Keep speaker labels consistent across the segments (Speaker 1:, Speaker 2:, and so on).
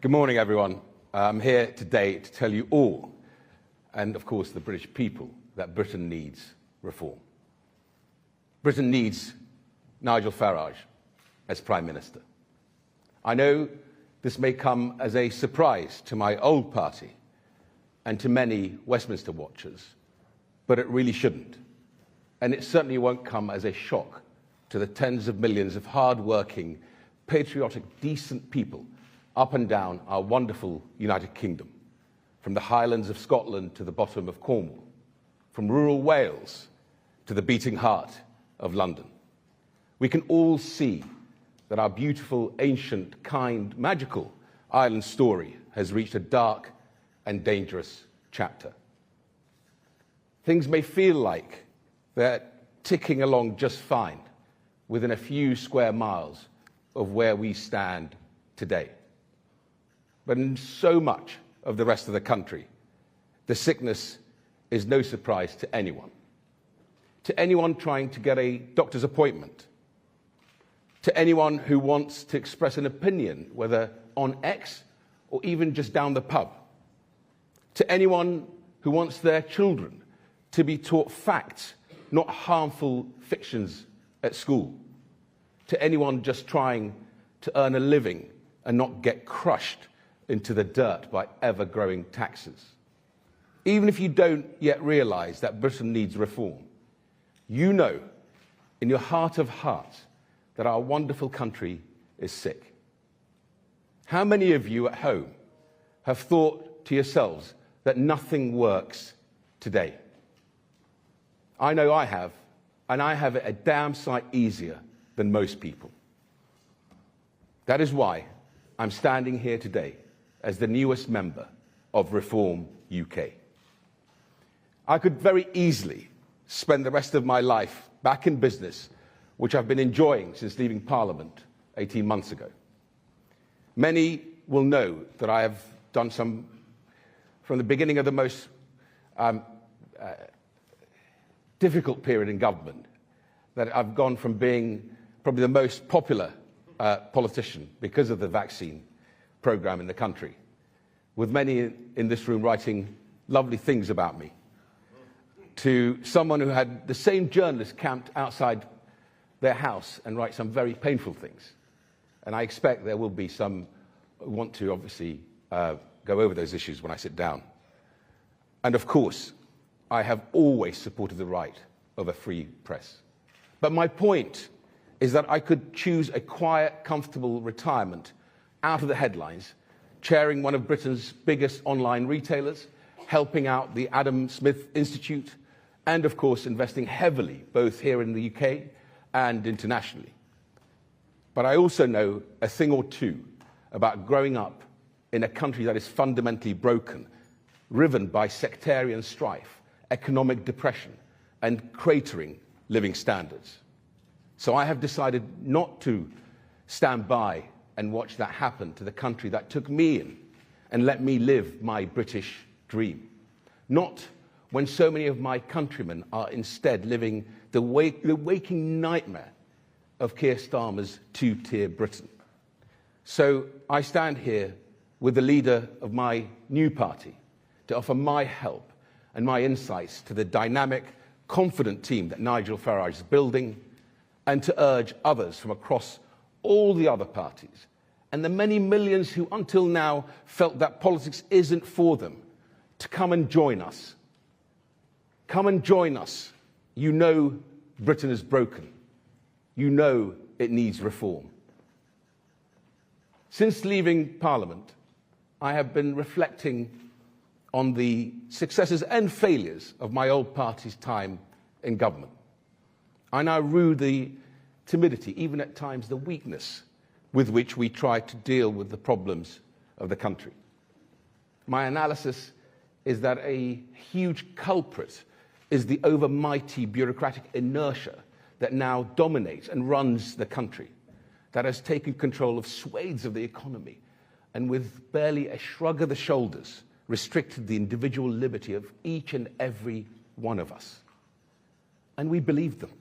Speaker 1: Good morning, everyone. I'm here today to tell you all, and of course the British people, that Britain needs reform. Britain needs Nigel Farage as Prime Minister. I know this may come as a surprise to my old party and to many Westminster watchers, but it really shouldn't. And it certainly won't come as a shock to the tens of millions of hard-working, patriotic, decent people up and down our wonderful United Kingdom, from the Highlands of Scotland to the bottom of Cornwall, from rural Wales to the beating heart of London. We can all see that our beautiful, ancient, kind, magical island story has reached a dark and dangerous chapter. Things may feel like they're ticking along just fine within a few square miles of where we stand today. But in so much of the rest of the country, the sickness is no surprise to anyone. To anyone trying to get a doctor's appointment, to anyone who wants to express an opinion, whether on X or even just down the pub, to anyone who wants their children to be taught facts, not harmful fictions at school, to anyone just trying to earn a living and not get crushed into the dirt by ever-growing taxes. Even if you don't yet realise that Britain needs reform, you know in your heart of hearts that our wonderful country is sick. How many of you at home have thought to yourselves that nothing works today? I know I have, and I have it a damn sight easier than most people. That is why I'm standing here today as the newest member of Reform UK. I could very easily spend the rest of my life back in business, which I've been enjoying since leaving Parliament 18 months ago. Many will know that I have done some, from the beginning of the most difficult period in government, that I've gone from being probably the most popular politician because of the vaccine programme in the country, with many in this room writing lovely things about me, to someone who had the same journalists camped outside their house and write some very painful things. And I expect there will be some who want to obviously go over those issues when I sit down. And of course, I have always supported the right of a free press. But my point is that I could choose a quiet, comfortable retirement out of the headlines, chairing one of Britain's biggest online retailers, helping out the Adam Smith Institute, and of course investing heavily both here in the UK and internationally. But I also know a thing or two about growing up in a country that is fundamentally broken, riven by sectarian strife, economic depression, and cratering living standards. So I have decided not to stand by and watch that happen to the country that took me in and let me live my British dream. Not when so many of my countrymen are instead living the waking nightmare of Keir Starmer's two-tier Britain. So I stand here with the leader of my new party to offer my help and my insights to the dynamic, confident team that Nigel Farage is building, and to urge others from across all the other parties, and the many millions who until now felt that politics isn't for them, to come and join us. Come and join us. You know Britain is broken. You know it needs reform. Since leaving Parliament, I have been reflecting on the successes and failures of my old party's time in government. I now rue the timidity, even at times the weakness, with which we try to deal with the problems of the country. My analysis is that a huge culprit is the overmighty bureaucratic inertia that now dominates and runs the country, that has taken control of swathes of the economy and with barely a shrug of the shoulders restricted the individual liberty of each and every one of us. and we believed them.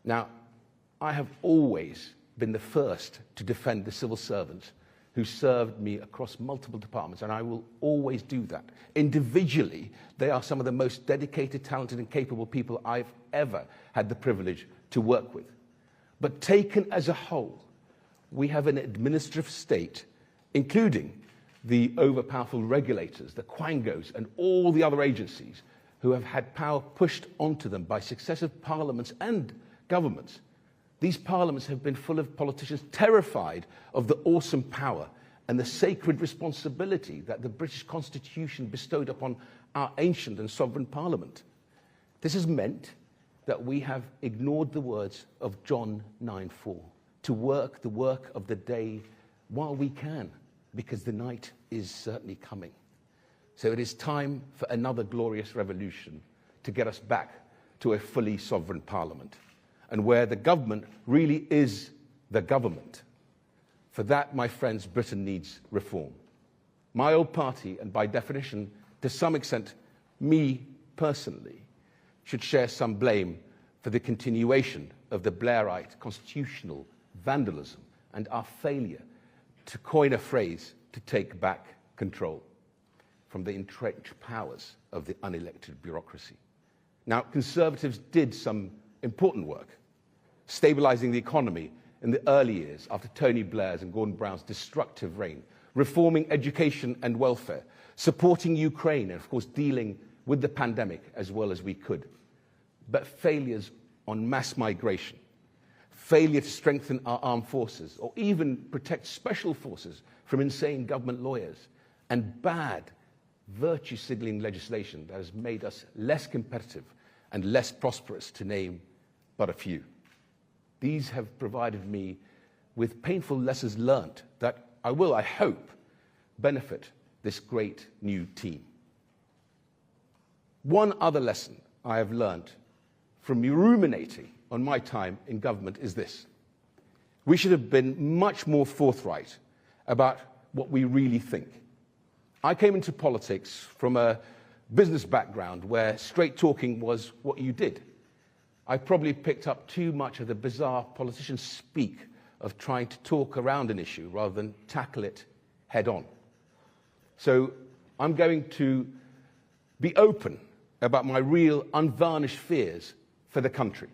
Speaker 1: Now, I have always been the first to defend the civil servants who served me across multiple departments, and I will always do that. Individually, they are some of the most dedicated, talented, and capable people I've ever had the privilege to work with. But taken as a whole, we have an administrative state, including the overpowerful regulators, the quangos, and all the other agencies who have had power pushed onto them by successive parliaments and governments. These parliaments have been full of politicians terrified of the awesome power and the sacred responsibility that the British Constitution bestowed upon our ancient and sovereign parliament. This has meant that we have ignored the words of John 9:4, to work the work of the day while we can, because the night is certainly coming. So it is time for another glorious revolution to get us back to a fully sovereign parliament, and where the government really is the government. For that, my friends, Britain needs reform. My old party, and by definition, to some extent, me personally, should share some blame for the continuation of the Blairite constitutional vandalism and our failure, to coin a phrase, to take back control from the entrenched powers of the unelected bureaucracy. Now, Conservatives did some important work, stabilising the economy in the early years after Tony Blair's and Gordon Brown's destructive reign, reforming education and welfare, supporting Ukraine, and of course dealing with the pandemic as well as we could. But failures on mass migration, failure to strengthen our armed forces, or even protect special forces from insane government lawyers, and bad virtue-signalling legislation that has made us less competitive and less prosperous, to name but a few. These have provided me with painful lessons learnt that I will, I hope, benefit this great new team. One other lesson I have learnt from ruminating on my time in government is this: we should have been much more forthright about what we really think. I came into politics from a business background where straight talking was what you did. I probably picked up too much of the bizarre politicians speak of trying to talk around an issue rather than tackle it head on. So I'm going to be open about my real unvarnished fears for the country,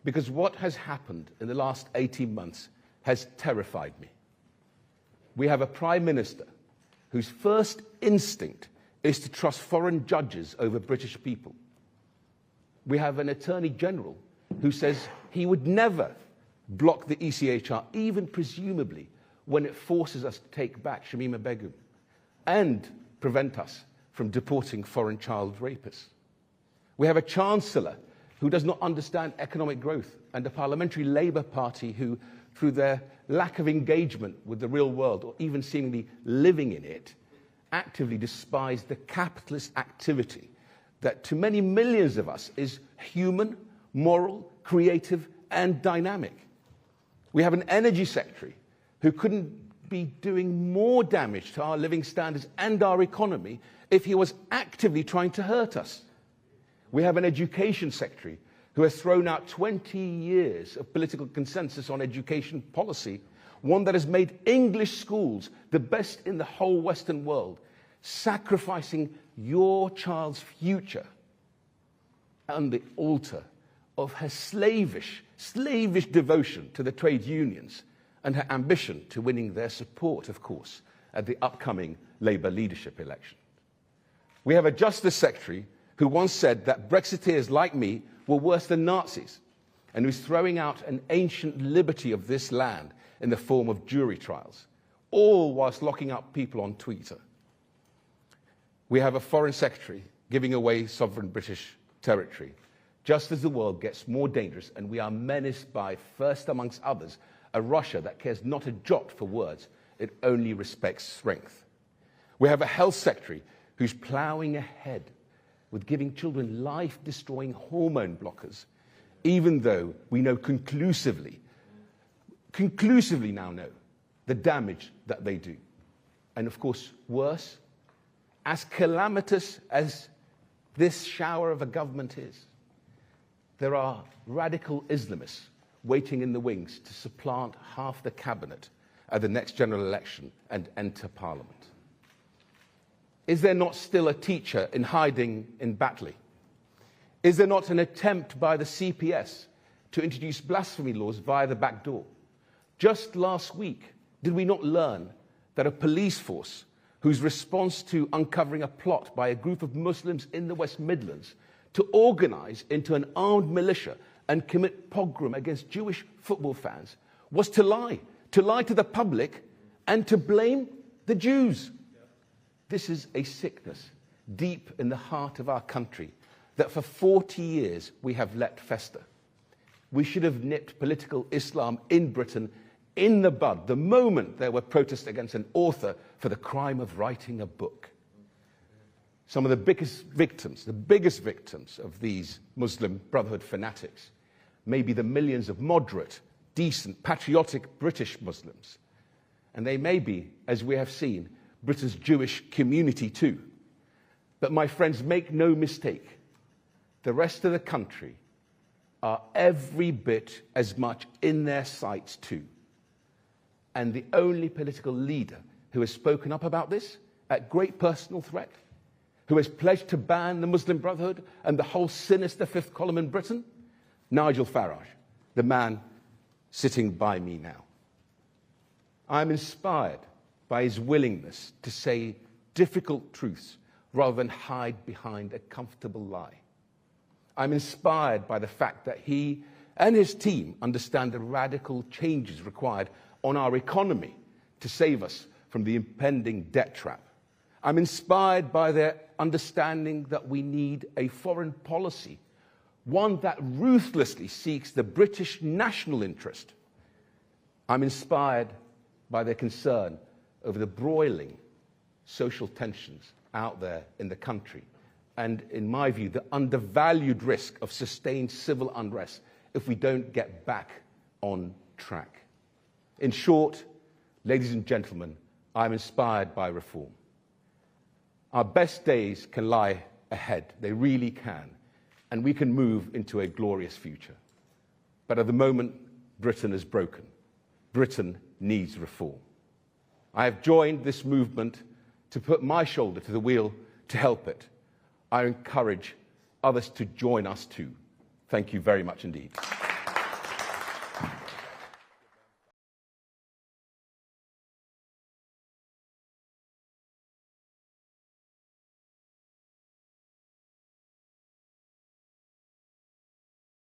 Speaker 1: because what has happened in the last 18 months has terrified me. We have a Prime Minister whose first instinct is to trust foreign judges over British people. We have an Attorney General who says he would never block the ECHR, even presumably when it forces us to take back Shamima Begum and prevent us from deporting foreign child rapists. We have a Chancellor who does not understand economic growth, and a parliamentary Labour Party who, through their lack of engagement with the real world, or even seemingly living in it, actively despise the capitalist activity that to many millions of us is human, moral, creative, and dynamic. We have an energy secretary who couldn't be doing more damage to our living standards and our economy if he was actively trying to hurt us. We have an education secretary who has thrown out 20 years of political consensus on education policy, one that has made English schools the best in the whole Western world, sacrificing your child's future on the altar of her slavish devotion to the trade unions and her ambition to winning their support, of course, at the upcoming Labour leadership election. We have a Justice Secretary who once said that Brexiteers like me were worse than Nazis, and who's throwing out an ancient liberty of this land in the form of jury trials, all whilst locking up people on Twitter. We have a Foreign Secretary giving away sovereign British territory, just as the world gets more dangerous and we are menaced by, first amongst others, a Russia that cares not a jot for words, it only respects strength. We have a Health Secretary who's ploughing ahead with giving children life-destroying hormone blockers, even though we know conclusively now know the damage that they do. And of course, worse, as calamitous as this shower of a government is. There are radical Islamists waiting in the wings to supplant half the cabinet at the next general election and enter Parliament. Is there not still a teacher in hiding in Batley? Is there not an attempt by the CPS to introduce blasphemy laws via the back door? Just last week, did we not learn that a police force whose response to uncovering a plot by a group of Muslims in the West Midlands to organise into an armed militia and commit pogrom against Jewish football fans was to lie to the public and to blame the Jews? This is a sickness deep in the heart of our country that for 40 years we have let fester. We should have nipped political Islam in Britain in the bud the moment there were protests against an author for the crime of writing a book. Some of the biggest victims of these Muslim Brotherhood fanatics may be the millions of moderate, decent, patriotic British Muslims. And they may be, as we have seen, Britain's Jewish community too. But my friends, make no mistake, the rest of the country are every bit as much in their sights too. And the only political leader who has spoken up about this at great personal threat, who has pledged to ban the Muslim Brotherhood and the whole sinister fifth column in Britain, Nigel Farage, the man sitting by me now. I am inspired by his willingness to say difficult truths rather than hide behind a comfortable lie. I'm inspired by the fact that he and his team understand the radical changes required on our economy to save us from the impending debt trap. I'm inspired by their understanding that we need a foreign policy, one that ruthlessly seeks the British national interest. I'm inspired by their concern over the broiling social tensions out there in the country, and, in my view, the undervalued risk of sustained civil unrest if we don't get back on track. In short, ladies and gentlemen, I'm inspired by reform. Our best days can lie ahead, they really can, and we can move into a glorious future. But at the moment, Britain is broken. Britain needs reform. I have joined this movement to put my shoulder to the wheel to help it. I encourage others to join us too. Thank you very much indeed.